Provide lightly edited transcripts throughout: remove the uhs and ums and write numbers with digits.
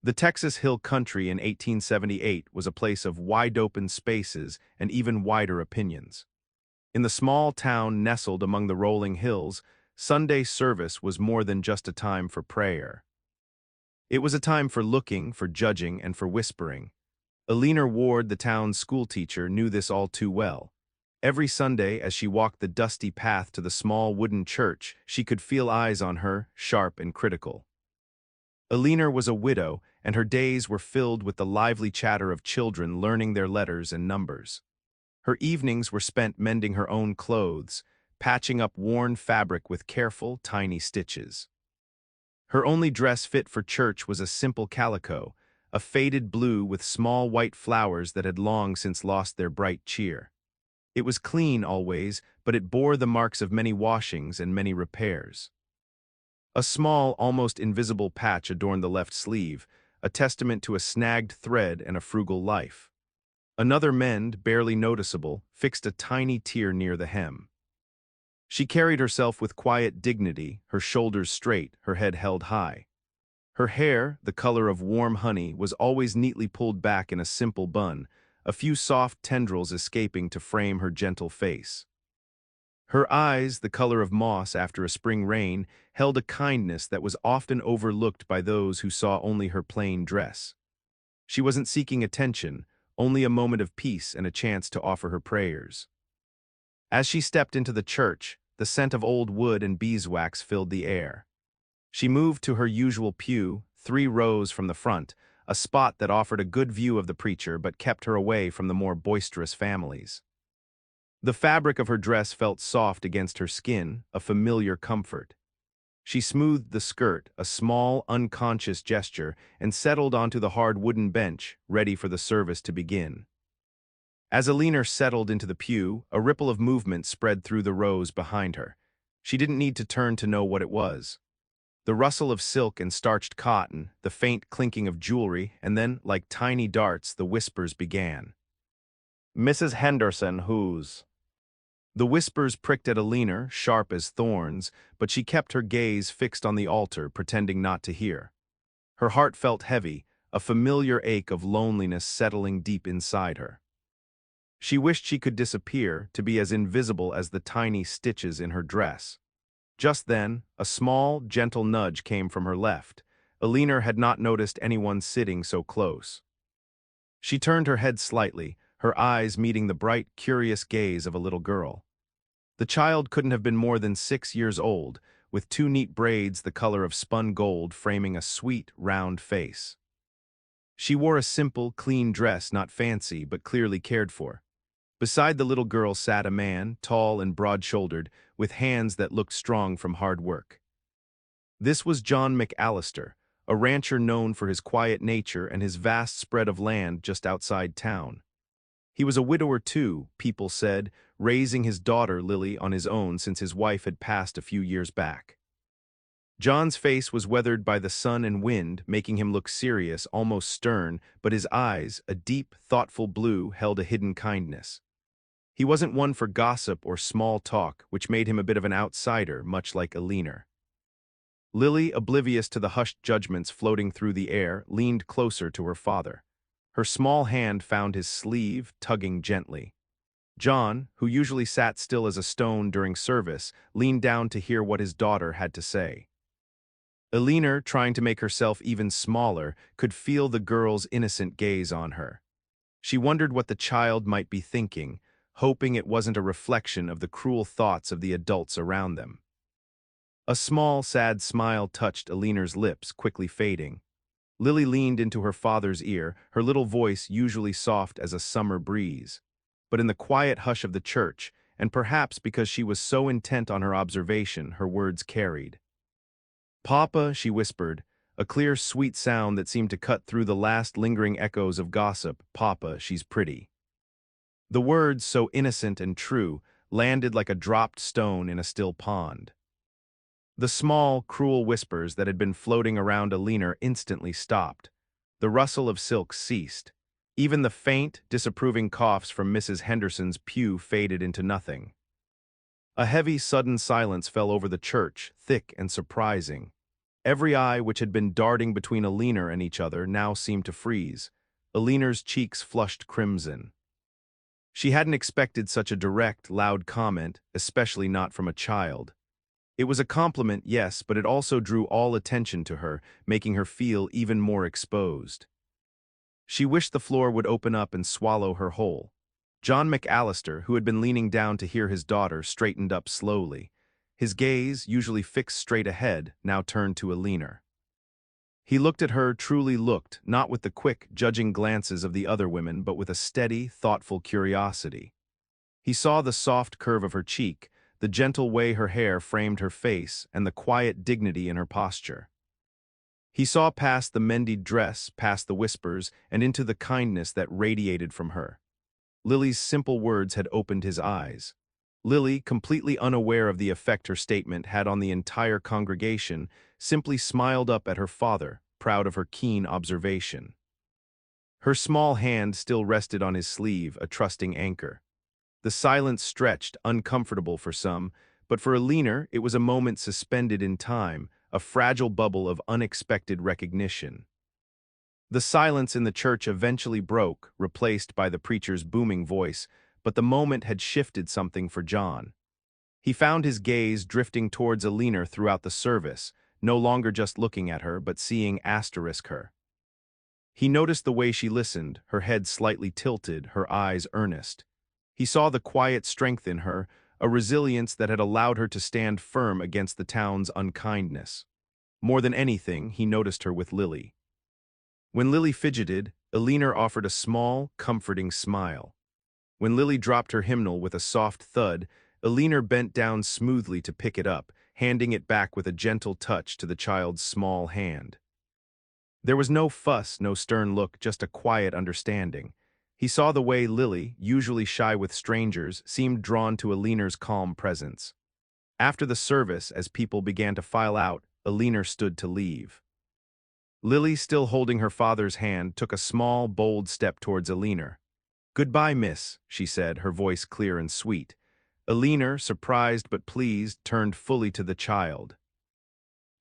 The Texas Hill Country in 1878 was a place of wide-open spaces and even wider opinions. In the small town nestled among the rolling hills, Sunday service was more than just a time for prayer. It was a time for looking, for judging, and for whispering. Eleanor Ward, the town's schoolteacher, knew this all too well. Every Sunday, as she walked the dusty path to the small wooden church, she could feel eyes on her, sharp and critical. Eleanor was a widow, and her days were filled with the lively chatter of children learning their letters and numbers. Her evenings were spent mending her own clothes, patching up worn fabric with careful, tiny stitches. Her only dress fit for church was a simple calico, a faded blue with small white flowers that had long since lost their bright cheer. It was clean always, but it bore the marks of many washings and many repairs. A small, almost invisible patch adorned the left sleeve, a testament to a snagged thread and a frugal life. Another mend, barely noticeable, fixed a tiny tear near the hem. She carried herself with quiet dignity, her shoulders straight, her head held high. Her hair, the color of warm honey, was always neatly pulled back in a simple bun, a few soft tendrils escaping to frame her gentle face. Her eyes, the color of moss after a spring rain, held a kindness that was often overlooked by those who saw only her plain dress. She wasn't seeking attention, only a moment of peace and a chance to offer her prayers. As she stepped into the church, the scent of old wood and beeswax filled the air. She moved to her usual pew, 3 rows from the front, a spot that offered a good view of the preacher but kept her away from the more boisterous families. The fabric of her dress felt soft against her skin, a familiar comfort. She smoothed the skirt, a small, unconscious gesture, and settled onto the hard wooden bench, ready for the service to begin. As Eleanor settled into the pew, a ripple of movement spread through the rows behind her. She didn't need to turn to know what it was. The rustle of silk and starched cotton, the faint clinking of jewelry, and then, like tiny darts, the whispers began. "Mrs. Henderson, who's?" The whispers pricked at Eleanor, sharp as thorns, but she kept her gaze fixed on the altar, pretending not to hear. Her heart felt heavy, a familiar ache of loneliness settling deep inside her. She wished she could disappear, to be as invisible as the tiny stitches in her dress. Just then, a small, gentle nudge came from her left. Eleanor had not noticed anyone sitting so close. She turned her head slightly, her eyes meeting the bright, curious gaze of a little girl. The child couldn't have been more than 6 years old, with 2 neat braids the color of spun gold framing a sweet, round face. She wore a simple, clean dress, not fancy, but clearly cared for. Beside the little girl sat a man, tall and broad-shouldered, with hands that looked strong from hard work. This was John McAllister, a rancher known for his quiet nature and his vast spread of land just outside town. He was a widower too, people said, raising his daughter Lily on his own since his wife had passed a few years back. John's face was weathered by the sun and wind, making him look serious, almost stern, but his eyes, a deep, thoughtful blue, held a hidden kindness. He wasn't one for gossip or small talk, which made him a bit of an outsider, much like Eleanor. Lily, oblivious to the hushed judgments floating through the air, leaned closer to her father. Her small hand found his sleeve, tugging gently. John, who usually sat still as a stone during service, leaned down to hear what his daughter had to say. Eleanor, trying to make herself even smaller, could feel the girl's innocent gaze on her. She wondered what the child might be thinking, hoping it wasn't a reflection of the cruel thoughts of the adults around them. A small, sad smile touched Eleanor's lips, quickly fading. Lily leaned into her father's ear, her little voice usually soft as a summer breeze. But in the quiet hush of the church, and perhaps because she was so intent on her observation, her words carried. "Papa," she whispered, a clear, sweet sound that seemed to cut through the last lingering echoes of gossip. "Papa, she's pretty." The words, so innocent and true, landed like a dropped stone in a still pond. The small, cruel whispers that had been floating around Eleanor instantly stopped. The rustle of silk ceased. Even the faint, disapproving coughs from Mrs. Henderson's pew faded into nothing. A heavy, sudden silence fell over the church, thick and surprising. Every eye which had been darting between Alina and each other now seemed to freeze. Alina's cheeks flushed crimson. She hadn't expected such a direct, loud comment, especially not from a child. It was a compliment, yes, but it also drew all attention to her, making her feel even more exposed. She wished the floor would open up and swallow her whole. John McAllister, who had been leaning down to hear his daughter, straightened up slowly. His gaze, usually fixed straight ahead, now turned to Alina. He looked at her, truly looked, not with the quick, judging glances of the other women, but with a steady, thoughtful curiosity. He saw the soft curve of her cheek, the gentle way her hair framed her face, and the quiet dignity in her posture. He saw past the mended dress, past the whispers, and into the kindness that radiated from her. Lily's simple words had opened his eyes. Lily, completely unaware of the effect her statement had on the entire congregation, simply smiled up at her father, proud of her keen observation. Her small hand still rested on his sleeve, a trusting anchor. The silence stretched, uncomfortable for some, but for Alina it was a moment suspended in time, a fragile bubble of unexpected recognition. The silence in the church eventually broke, replaced by the preacher's booming voice, but the moment had shifted something for John. He found his gaze drifting towards Alina throughout the service, no longer just looking at her, but seeing asterisk her. He noticed the way she listened, her head slightly tilted, her eyes earnest. He saw the quiet strength in her, a resilience that had allowed her to stand firm against the town's unkindness. More than anything, he noticed her with Lily. When Lily fidgeted, Alina offered a small, comforting smile. When Lily dropped her hymnal with a soft thud, Alina bent down smoothly to pick it up, handing it back with a gentle touch to the child's small hand. There was no fuss, no stern look, just a quiet understanding. He saw the way Lily, usually shy with strangers, seemed drawn to Alina's calm presence. After the service, as people began to file out, Alina stood to leave. Lily, still holding her father's hand, took a small, bold step towards Alina. "Goodbye, miss," she said, her voice clear and sweet. Alina, surprised but pleased, turned fully to the child.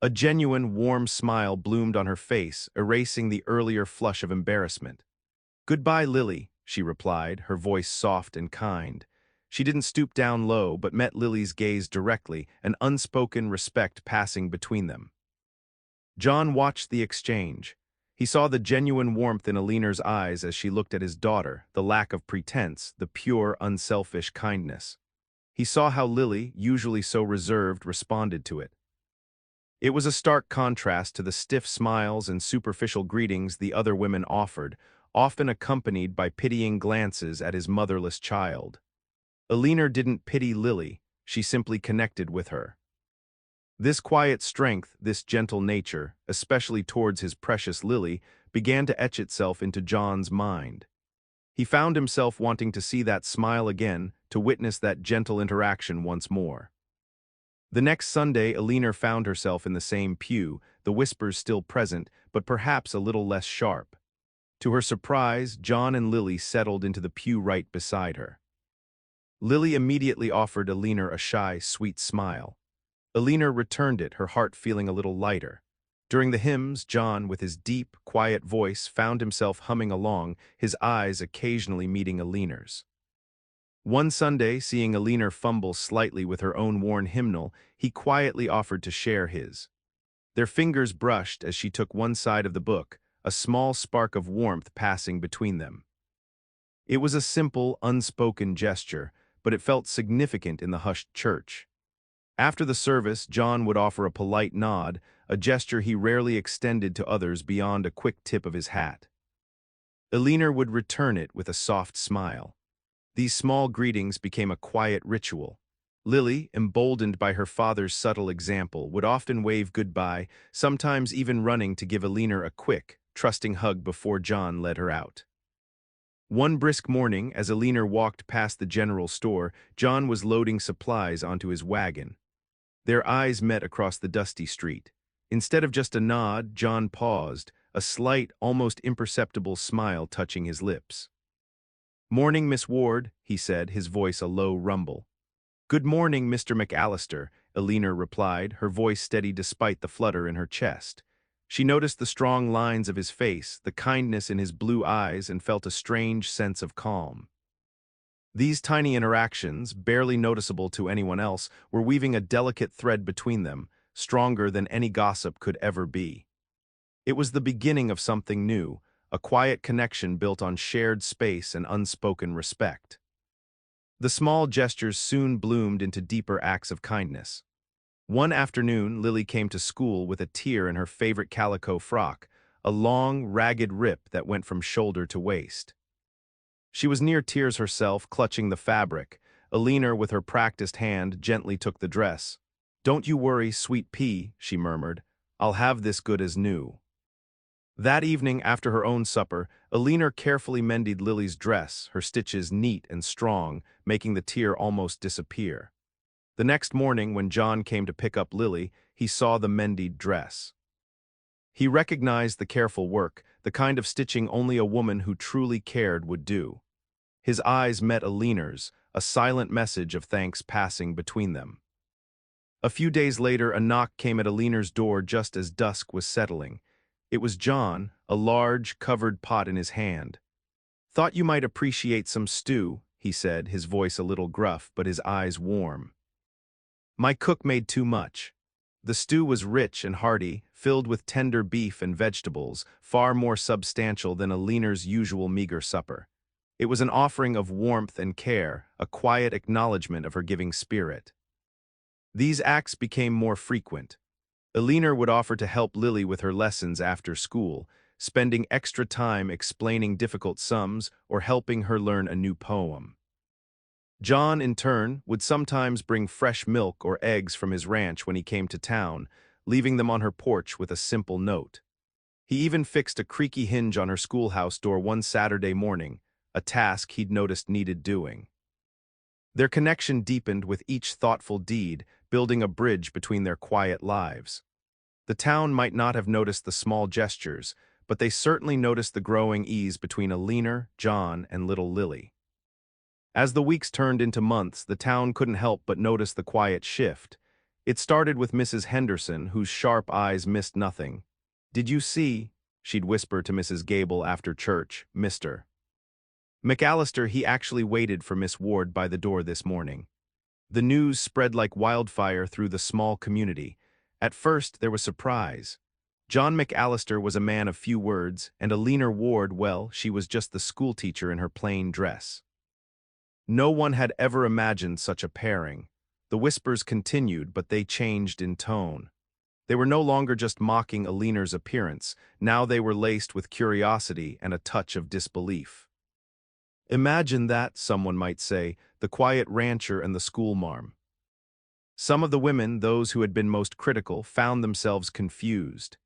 A genuine, warm smile bloomed on her face, erasing the earlier flush of embarrassment. "Goodbye, Lily," she replied, her voice soft and kind. She didn't stoop down low, but met Lily's gaze directly, an unspoken respect passing between them. John watched the exchange. He saw the genuine warmth in Alina's eyes as she looked at his daughter, the lack of pretense, the pure, unselfish kindness. He saw how Lily, usually so reserved, responded to it. It was a stark contrast to the stiff smiles and superficial greetings the other women offered, often accompanied by pitying glances at his motherless child. Alina didn't pity Lily, she simply connected with her. This quiet strength, this gentle nature, especially towards his precious Lily, began to etch itself into John's mind. He found himself wanting to see that smile again, to witness that gentle interaction once more. The next Sunday, Alina found herself in the same pew, the whispers still present, but perhaps a little less sharp. To her surprise, John and Lily settled into the pew right beside her. Lily immediately offered Alina a shy, sweet smile. Alina returned it, her heart feeling a little lighter. During the hymns, John, with his deep, quiet voice, found himself humming along, his eyes occasionally meeting Alina's. One Sunday, seeing Alina fumble slightly with her own worn hymnal, he quietly offered to share his. Their fingers brushed as she took one side of the book, a small spark of warmth passing between them. It was a simple, unspoken gesture, but it felt significant in the hushed church. After the service, John would offer a polite nod, a gesture he rarely extended to others beyond a quick tip of his hat. Alina would return it with a soft smile. These small greetings became a quiet ritual. Lily, emboldened by her father's subtle example, would often wave goodbye, sometimes even running to give Alina a quick, trusting hug before John led her out. One brisk morning, as Alina walked past the general store, John was loading supplies onto his wagon. Their eyes met across the dusty street. Instead of just a nod, John paused, a slight, almost imperceptible smile touching his lips. "Morning, Miss Ward," he said, his voice a low rumble. "Good morning, Mr. McAllister," Elena replied, her voice steady despite the flutter in her chest. She noticed the strong lines of his face, the kindness in his blue eyes, and felt a strange sense of calm. These tiny interactions, barely noticeable to anyone else, were weaving a delicate thread between them, stronger than any gossip could ever be. It was the beginning of something new, a quiet connection built on shared space and unspoken respect. The small gestures soon bloomed into deeper acts of kindness. One afternoon, Lily came to school with a tear in her favorite calico frock, a long, ragged rip that went from shoulder to waist. She was near tears herself, clutching the fabric. Elena, with her practiced hand, gently took the dress. "Don't you worry, sweet pea," she murmured. "I'll have this good as new." That evening, after her own supper, Elena carefully mended Lily's dress, her stitches neat and strong, making the tear almost disappear. The next morning, when John came to pick up Lily, he saw the mended dress. He recognized the careful work, the kind of stitching only a woman who truly cared would do. His eyes met Elena's, a silent message of thanks passing between them. A few days later, a knock came at Elena's door just as dusk was settling. It was John, a large, covered pot in his hand. "Thought you might appreciate some stew," he said, his voice a little gruff, but his eyes warm. "My cook made too much." The stew was rich and hearty, filled with tender beef and vegetables, far more substantial than Elena's usual meager supper. It was an offering of warmth and care, a quiet acknowledgement of her giving spirit. These acts became more frequent. Elena would offer to help Lily with her lessons after school, spending extra time explaining difficult sums or helping her learn a new poem. John, in turn, would sometimes bring fresh milk or eggs from his ranch when he came to town, leaving them on her porch with a simple note. He even fixed a creaky hinge on her schoolhouse door one Saturday morning, a task he'd noticed needed doing. Their connection deepened with each thoughtful deed, building a bridge between their quiet lives. The town might not have noticed the small gestures, but they certainly noticed the growing ease between Elena, John, and little Lily. As the weeks turned into months, the town couldn't help but notice the quiet shift. It started with Mrs. Henderson, whose sharp eyes missed nothing. "Did you see?" she'd whisper to Mrs. Gable after church, "Mr. McAllister, he actually waited for Miss Ward by the door this morning." The news spread like wildfire through the small community. At first, there was surprise. John McAllister was a man of few words, and Elena Ward, well, she was just the schoolteacher in her plain dress. No one had ever imagined such a pairing. The whispers continued, but they changed in tone. They were no longer just mocking Elena's appearance. Now they were laced with curiosity and a touch of disbelief. "Imagine that," someone might say, "the quiet rancher and the schoolmarm." Some of the women, those who had been most critical, found themselves confused.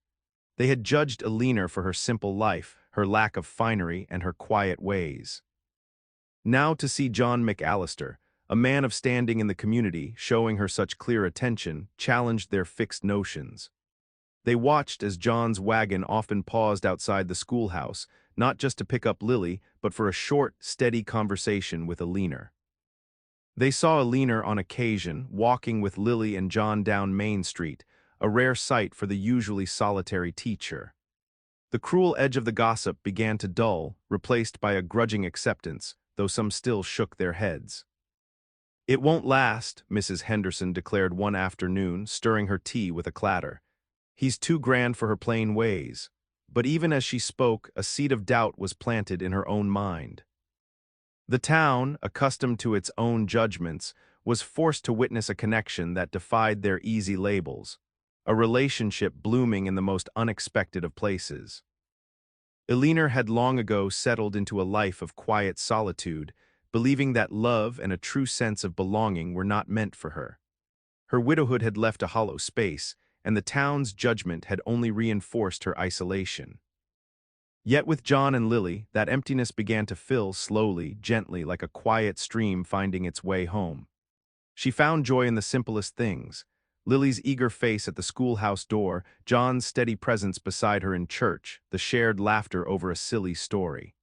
They had judged Elena for her simple life, her lack of finery, and her quiet ways. Now to see John McAllister, a man of standing in the community, showing her such clear attention, challenged their fixed notions. They watched as John's wagon often paused outside the schoolhouse, not just to pick up Lily, but for a short, steady conversation with Elena. They saw Elena on occasion, walking with Lily and John down Main Street, a rare sight for the usually solitary teacher. The cruel edge of the gossip began to dull, replaced by a grudging acceptance, though some still shook their heads. "It won't last," Mrs. Henderson declared one afternoon, stirring her tea with a clatter. "He's too grand for her plain ways." But even as she spoke, a seed of doubt was planted in her own mind. The town, accustomed to its own judgments, was forced to witness a connection that defied their easy labels, a relationship blooming in the most unexpected of places. Elena had long ago settled into a life of quiet solitude, believing that love and a true sense of belonging were not meant for her. Her widowhood had left a hollow space, and the town's judgment had only reinforced her isolation. Yet with John and Lily, that emptiness began to fill slowly, gently, like a quiet stream finding its way home. She found joy in the simplest things: Lily's eager face at the schoolhouse door, John's steady presence beside her in church, the shared laughter over a silly story.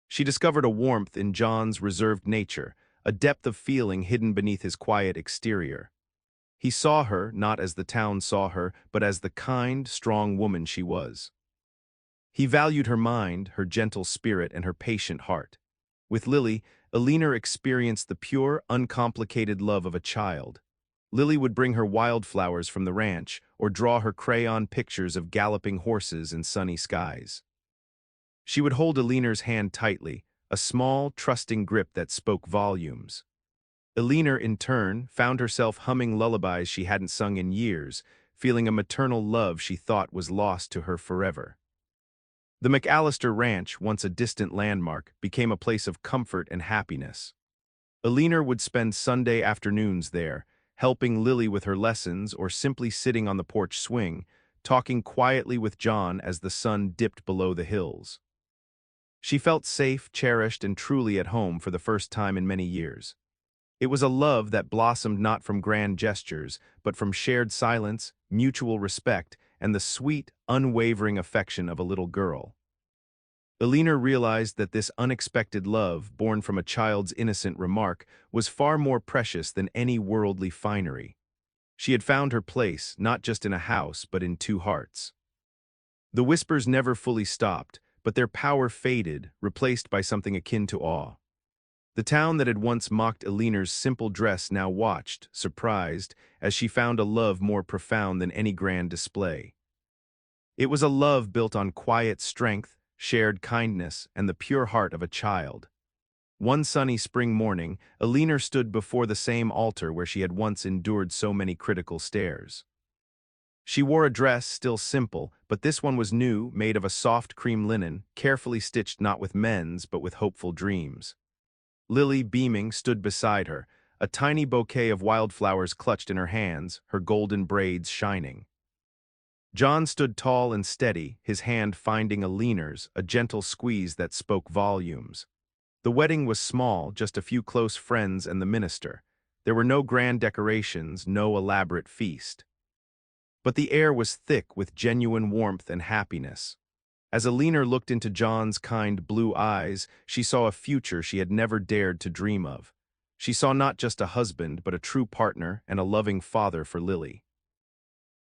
She discovered a warmth in John's reserved nature, a depth of feeling hidden beneath his quiet exterior. He saw her not as the town saw her, but as the kind, strong woman she was. He valued her mind, her gentle spirit, and her patient heart. With Lily, Alina experienced the pure, uncomplicated love of a child. Lily would bring her wildflowers from the ranch or draw her crayon pictures of galloping horses in sunny skies. She would hold Alina's hand tightly, a small, trusting grip that spoke volumes. Alina, in turn, found herself humming lullabies she hadn't sung in years, feeling a maternal love she thought was lost to her forever. The McAllister Ranch, once a distant landmark, became a place of comfort and happiness. Alina would spend Sunday afternoons there, helping Lily with her lessons or simply sitting on the porch swing, talking quietly with John as the sun dipped below the hills. She felt safe, cherished, and truly at home for the first time in many years. It was a love that blossomed not from grand gestures, but from shared silence, mutual respect, and the sweet, unwavering affection of a little girl. Alina realized that this unexpected love, born from a child's innocent remark, was far more precious than any worldly finery. She had found her place, not just in a house, but in two hearts. The whispers never fully stopped, but their power faded, replaced by something akin to awe. The town that had once mocked Alina's simple dress now watched, surprised, as she found a love more profound than any grand display. It was a love built on quiet strength, shared kindness, and the pure heart of a child. One sunny spring morning, Alina stood before the same altar where she had once endured so many critical stares. She wore a dress still simple, but this one was new, made of a soft cream linen, carefully stitched not with men's but with hopeful dreams. Lily, beaming, stood beside her, a tiny bouquet of wildflowers clutched in her hands, her golden braids shining. John stood tall and steady, his hand finding Alina's, a gentle squeeze that spoke volumes. The wedding was small, just a few close friends and the minister. There were no grand decorations, no elaborate feast. But the air was thick with genuine warmth and happiness. As Alina looked into John's kind blue eyes, she saw a future she had never dared to dream of. She saw not just a husband, but a true partner and a loving father for Lily.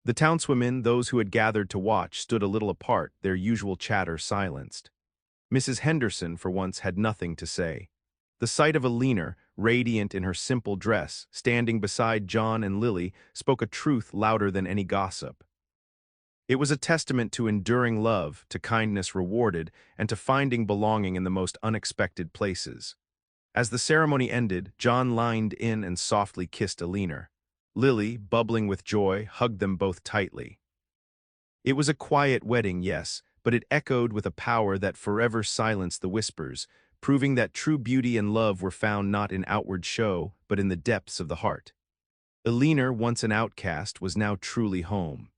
The townswomen, those who had gathered to watch, stood a little apart, their usual chatter silenced. Mrs. Henderson, for once, had nothing to say. The sight of Alina, radiant in her simple dress, standing beside John and Lily, spoke a truth louder than any gossip. It was a testament to enduring love, to kindness rewarded, and to finding belonging in the most unexpected places. As the ceremony ended, John leaned in and softly kissed Alina. Lily, bubbling with joy, hugged them both tightly. It was a quiet wedding, yes, but it echoed with a power that forever silenced the whispers, proving that true beauty and love were found not in outward show, but in the depths of the heart. Alina, once an outcast, was now truly home.